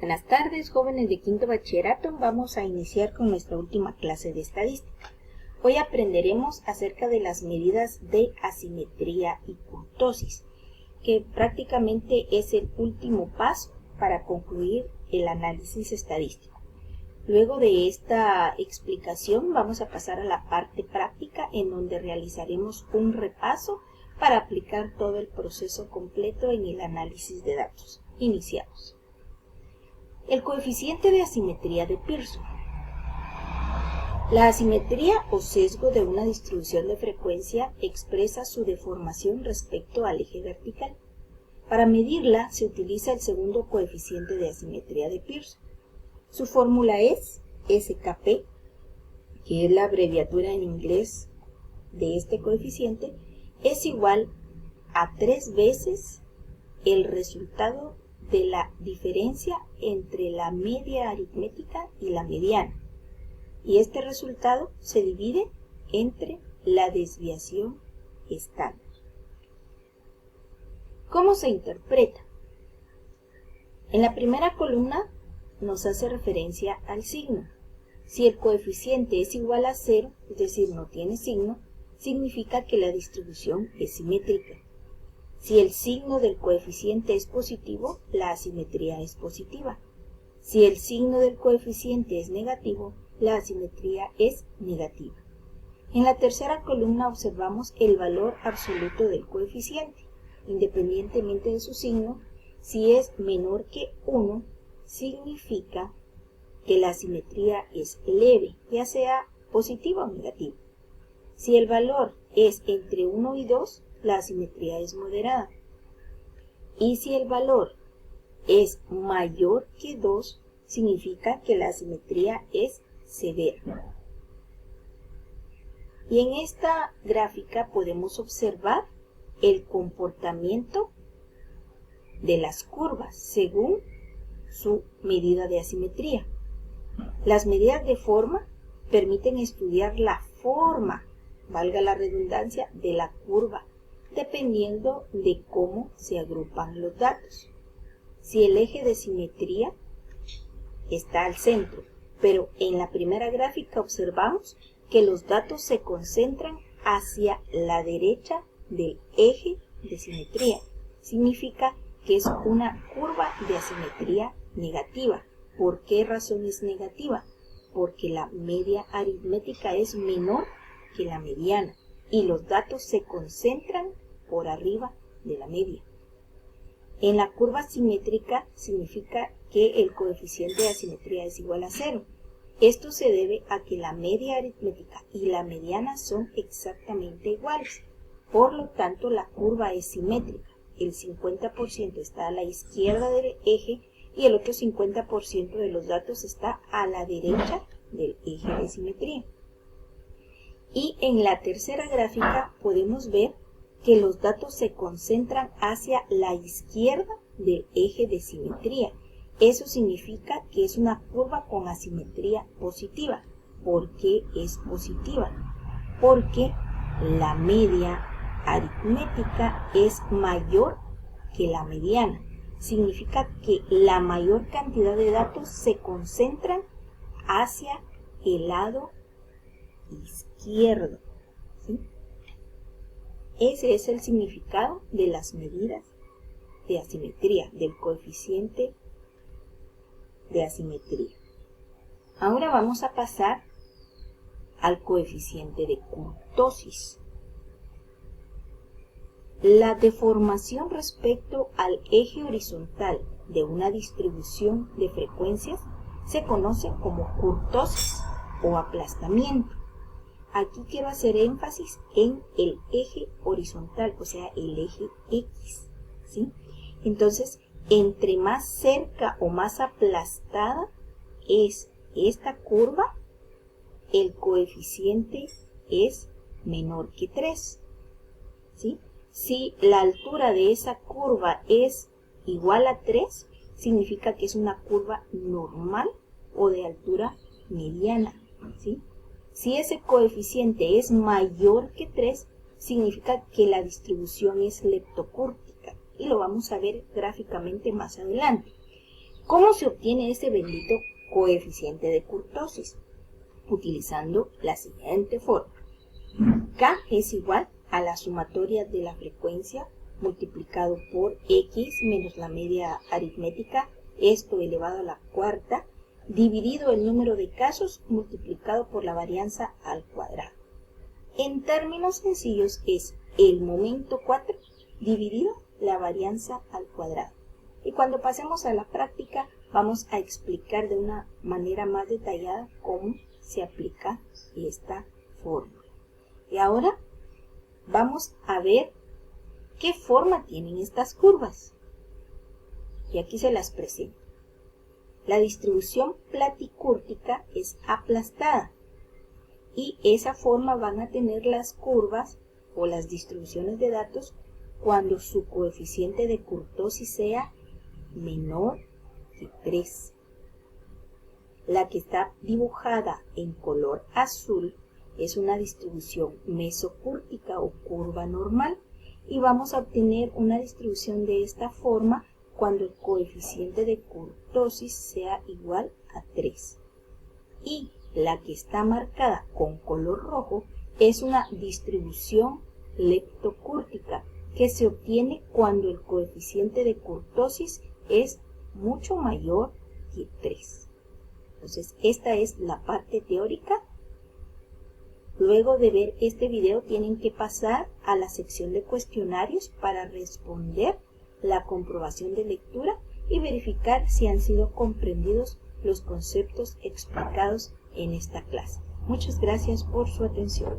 Buenas tardes, jóvenes de quinto bachillerato. Vamos a iniciar con nuestra última clase de estadística. Hoy aprenderemos acerca de las medidas de asimetría y kurtosis, que prácticamente es el último paso para concluir el análisis estadístico. Luego de esta explicación vamos a pasar a la parte práctica, en donde realizaremos un repaso para aplicar todo el proceso completo en el análisis de datos. Iniciamos. El coeficiente de asimetría de Pearson. La asimetría o sesgo de una distribución de frecuencia expresa su deformación respecto al eje vertical. Para medirla se utiliza el segundo coeficiente de asimetría de Pearson. Su fórmula es SKP, que es la abreviatura en inglés de este coeficiente, es igual a 3 veces el resultado de la diferencia entre la media aritmética y la mediana. Y este resultado se divide entre la desviación estándar. ¿Cómo se interpreta? En la primera columna nos hace referencia al signo. Si el coeficiente es igual a 0, es decir, no tiene signo, significa que la distribución es simétrica. Si el signo del coeficiente es positivo, la asimetría es positiva. Si el signo del coeficiente es negativo, la asimetría es negativa. En la tercera columna observamos el valor absoluto del coeficiente. Independientemente de su signo, si es menor que 1, significa que la asimetría es leve, ya sea positiva o negativa. Si el valor es entre 1 y 2, la asimetría es moderada. Y si el valor es mayor que 2, significa que la asimetría es severa. Y en esta gráfica podemos observar el comportamiento de las curvas según su medida de asimetría. Las medidas de forma permiten estudiar la forma, valga la redundancia, de la curva, dependiendo de cómo se agrupan los datos. Si el eje de simetría está al centro, pero en la primera gráfica observamos que los datos se concentran hacia la derecha del eje de simetría, significa que es una curva de asimetría negativa. ¿Por qué razón es negativa? Porque la media aritmética es menor que la mediana y los datos se concentran por arriba de la media. En la curva simétrica significa que el coeficiente de asimetría es igual a 0. Esto se debe a que la media aritmética y la mediana son exactamente iguales. Por lo tanto, la curva es simétrica. El 50% está a la izquierda del eje y el otro 50% de los datos está a la derecha del eje de simetría. Y en la tercera gráfica podemos ver que los datos se concentran hacia la izquierda del eje de simetría. Eso significa que es una curva con asimetría positiva. ¿Por qué es positiva? Porque la media aritmética es mayor que la mediana. Significa que la mayor cantidad de datos se concentran hacia el lado izquierdo. ¿Sí? Ese es el significado de las medidas de asimetría, del coeficiente de asimetría. Ahora vamos a pasar al coeficiente de kurtosis. La deformación respecto al eje horizontal de una distribución de frecuencias se conoce como kurtosis o aplastamiento. Aquí quiero hacer énfasis en el eje horizontal, o sea, el eje X, ¿sí? Entonces, entre más cerca o más aplastada es esta curva, el coeficiente es menor que 3, ¿sí? Si la altura de esa curva es igual a 3, significa que es una curva normal o de altura mediana, ¿sí? Si ese coeficiente es mayor que 3, significa que la distribución es leptocúrtica, y lo vamos a ver gráficamente más adelante. ¿Cómo se obtiene ese bendito coeficiente de kurtosis? Utilizando la siguiente forma. K es igual a la sumatoria de la frecuencia multiplicado por X menos la media aritmética, esto elevado a la cuarta, dividido el número de casos multiplicado por la varianza al cuadrado. En términos sencillos es el momento 4 dividido la varianza al cuadrado. Y cuando pasemos a la práctica vamos a explicar de una manera más detallada cómo se aplica esta fórmula. Y ahora vamos a ver qué forma tienen estas curvas. Y aquí se las presento. La distribución platicúrtica es aplastada. Y esa forma van a tener las curvas o las distribuciones de datos cuando su coeficiente de kurtosis sea menor que 3. La que está dibujada en color azul es una distribución mesocúrtica o curva normal y vamos a obtener una distribución de esta forma cuando el coeficiente de kurtosis sea igual a 3. Y la que está marcada con color rojo es una distribución leptocúrtica que se obtiene cuando el coeficiente de kurtosis es mucho mayor que 3. Entonces, esta es la parte teórica. Luego de ver este video tienen que pasar a la sección de cuestionarios para responder la comprobación de lectura y verificar si han sido comprendidos los conceptos explicados en esta clase. Muchas gracias por su atención.